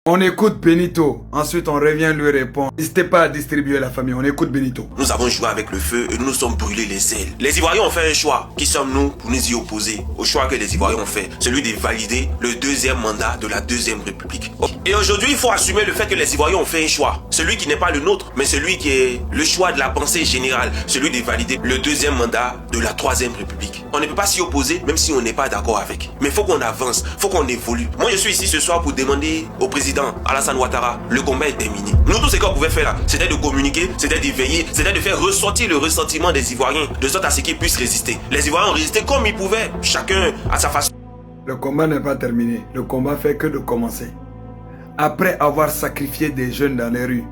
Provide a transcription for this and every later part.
On écoute Benito, ensuite on revient lui répondre. N'hésitez pas à distribuer la famille, on écoute Benito. Nous avons joué avec le feu et nous nous sommes brûlés les ailes. Les Ivoiriens ont fait un choix. Qui sommes-nous pour nous y opposer au choix que les Ivoiriens ont fait? Celui de valider le deuxième mandat de la deuxième république. Et aujourd'hui, il faut assumer le fait que les Ivoiriens ont fait un choix. Celui qui n'est pas le nôtre, mais celui qui est le choix de la pensée générale. Celui de valider le deuxième mandat de la troisième république. On ne peut pas s'y opposer, même si on n'est pas d'accord avec. Mais il faut qu'on avance, il faut qu'on évolue. Moi, je suis ici ce soir pour demander au président Alassane Ouattara, le combat est terminé. Nous, tout ce qu'on pouvait faire là, c'était de communiquer, c'était d'éveiller, c'était de faire ressortir le ressentiment des Ivoiriens, de sorte à ce qu'ils puissent résister. Les Ivoiriens ont résisté comme ils pouvaient, chacun à sa façon. Le combat n'est pas terminé, le combat fait que de commencer. Après avoir sacrifié des jeunes dans les rues,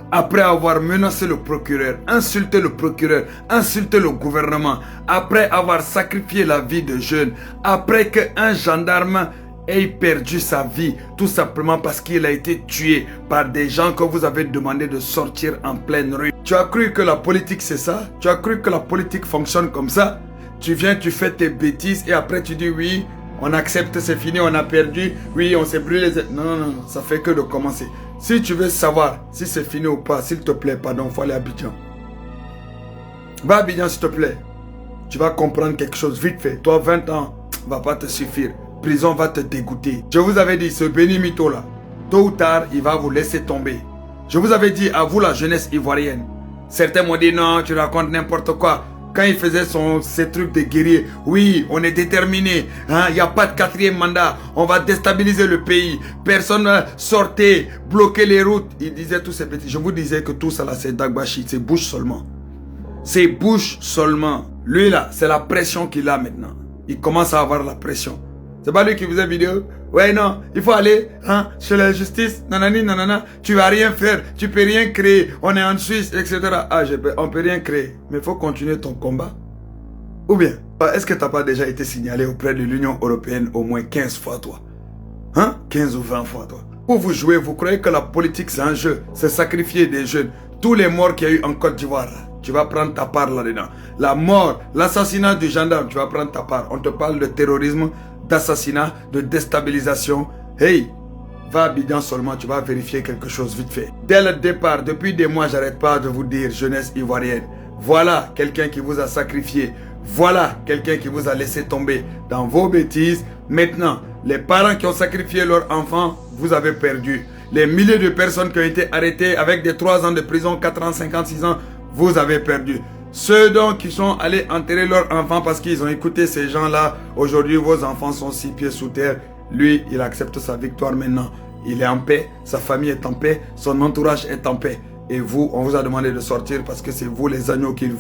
après avoir menacé le procureur, insulté le gouvernement, après avoir sacrifié la vie de jeunes, après qu'un gendarme ait perdu sa vie, tout simplement parce qu'il a été tué par des gens que vous avez demandé de sortir en pleine rue. Tu as cru que la politique c'est ça? Tu as cru que la politique fonctionne comme ça? Tu viens, tu fais tes bêtises et après tu dis oui, on accepte, c'est fini, on a perdu, oui, on s'est brûlé les... Non, ça fait que de commencer. Si tu veux savoir si c'est fini ou pas, s'il te plaît, pardon, il faut aller à Abidjan. Va à Abidjan s'il te plaît. Tu vas comprendre quelque chose vite fait. Toi, 20 ans, va pas te suffire. Prison va te dégoûter. Je vous avais dit, ce Béni Mito là, tôt ou tard, il va vous laisser tomber. Je vous avais dit, à vous la jeunesse ivoirienne. Certains m'ont dit, non, tu racontes n'importe quoi. Quand il faisait ses trucs de guerrier, oui, on est déterminé. Il n'y a pas de quatrième mandat. On va déstabiliser le pays. Personne sortait, bloquer les routes. Il disait tous ces petits. Je vous disais que tout ça là, c'est Dagbashi. C'est bouche seulement. C'est bouche seulement. Lui là, c'est la pression qu'il a maintenant. Il commence à avoir la pression. C'est pas lui qui faisait vidéo. Ouais, non, il faut aller chez la justice. Nanani, nanana. Tu vas rien faire. Tu peux rien créer. On est en Suisse, etc. On peut rien créer. Mais il faut continuer ton combat. Ou bien, est-ce que tu n'as pas déjà été signalé auprès de l'Union européenne au moins 15 fois, toi? 15 ou 20 fois, toi. Où vous jouez, vous croyez que la politique, c'est un jeu. C'est sacrifier des jeunes. Tous les morts qu'il y a eu en Côte d'Ivoire, tu vas prendre ta part là-dedans. La mort, l'assassinat du gendarme, tu vas prendre ta part. On te parle de terrorisme, d'assassinat, de déstabilisation. Hey, va à Abidjan seulement, tu vas vérifier quelque chose vite fait. Dès le départ, depuis des mois, j'arrête pas de vous dire, jeunesse ivoirienne, voilà quelqu'un qui vous a sacrifié. Voilà quelqu'un qui vous a laissé tomber dans vos bêtises. Maintenant, les parents qui ont sacrifié leurs enfants, vous avez perdu. Les milliers de personnes qui ont été arrêtées avec des 3 ans de prison, 4 ans, 56 ans, vous avez perdu. Ceux donc qui sont allés enterrer leurs enfants parce qu'ils ont écouté ces gens-là, aujourd'hui vos enfants sont 6 pieds sous terre. Lui, il accepte sa victoire maintenant. Il est en paix, sa famille est en paix, son entourage est en paix. Et vous, on vous a demandé de sortir parce que c'est vous les agneaux qu'il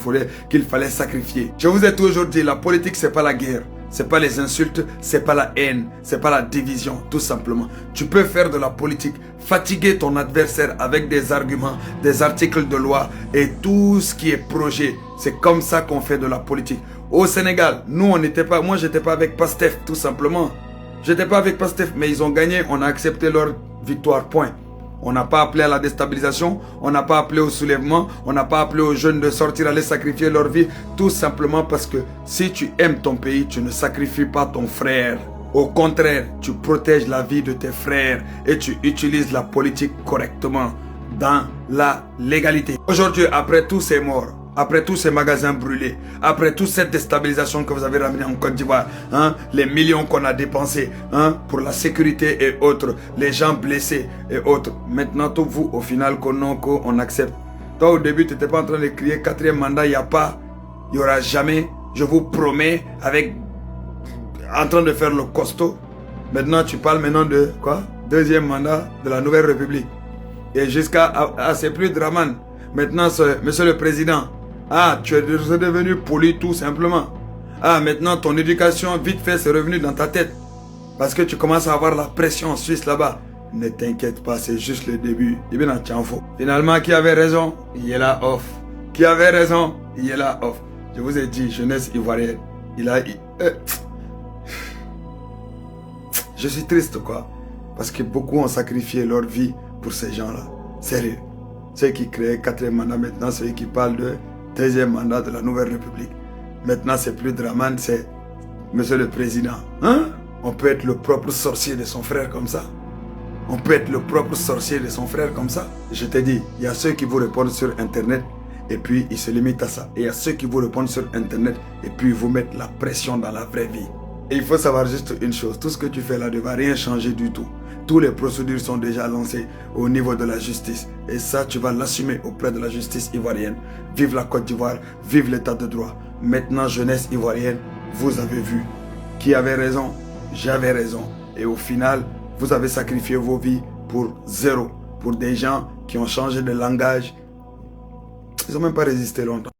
fallait sacrifier. Je vous ai toujours dit, la politique c'est pas la guerre. C'est pas les insultes, c'est pas la haine, c'est pas la division, tout simplement. Tu peux faire de la politique, fatiguer ton adversaire avec des arguments, des articles de loi et tout ce qui est projet. C'est comme ça qu'on fait de la politique. Au Sénégal, nous on n'était pas, moi j'étais pas avec Pastef, tout simplement. J'étais pas avec Pastef, mais ils ont gagné, on a accepté leur victoire, point. On n'a pas appelé à la déstabilisation, on n'a pas appelé au soulèvement, on n'a pas appelé aux jeunes de sortir, aller sacrifier leur vie. Tout simplement parce que si tu aimes ton pays, tu ne sacrifies pas ton frère. Au contraire, tu protèges la vie de tes frères et tu utilises la politique correctement dans la légalité. Aujourd'hui, après tous ces morts, après tous ces magasins brûlés, après toute cette déstabilisation que vous avez ramenée en Côte d'Ivoire, les millions qu'on a dépensés pour la sécurité et autres, les gens blessés et autres. Maintenant, tout vous, au final, qu'on accepte. Toi, au début, tu n'étais pas en train de crier 4e mandat, il n'y a pas, il n'y aura jamais. Je vous promets, en train de faire le costaud. Maintenant, tu parles maintenant de quoi? 2e mandat de la Nouvelle République. Et c'est plus Draman. Maintenant, monsieur le président, tu es devenu poli tout simplement. Maintenant ton éducation vite fait c'est revenu dans ta tête. Parce que tu commences à avoir la pression en Suisse là-bas. Ne t'inquiète pas, c'est juste le début. Finalement, qui avait raison? Il est là off. Qui avait raison? Il est là off. Je vous ai dit, jeunesse ivoirienne. Je suis triste quoi. Parce que beaucoup ont sacrifié leur vie pour ces gens-là. Sérieux. Ceux qui créaient 4e mandat, maintenant ceux qui parlent de 2e mandat de la Nouvelle République. Maintenant c'est plus Draman, c'est monsieur le président. On peut être le propre sorcier de son frère comme ça. On peut être le propre sorcier de son frère comme ça. Je te dis, il y a ceux qui vous répondent sur Internet et puis ils se limitent à ça. Et il y a ceux qui vous répondent sur Internet et puis ils vous mettent la pression dans la vraie vie. Et il faut savoir juste une chose, tout ce que tu fais là ne va rien changer du tout. Toutes les procédures sont déjà lancées au niveau de la justice. Et ça, tu vas l'assumer auprès de la justice ivoirienne. Vive la Côte d'Ivoire, vive l'état de droit. Maintenant, jeunesse ivoirienne, vous avez vu. Qui avait raison? J'avais raison. Et au final, vous avez sacrifié vos vies pour zéro. Pour des gens qui ont changé de langage. Ils n'ont même pas résisté longtemps.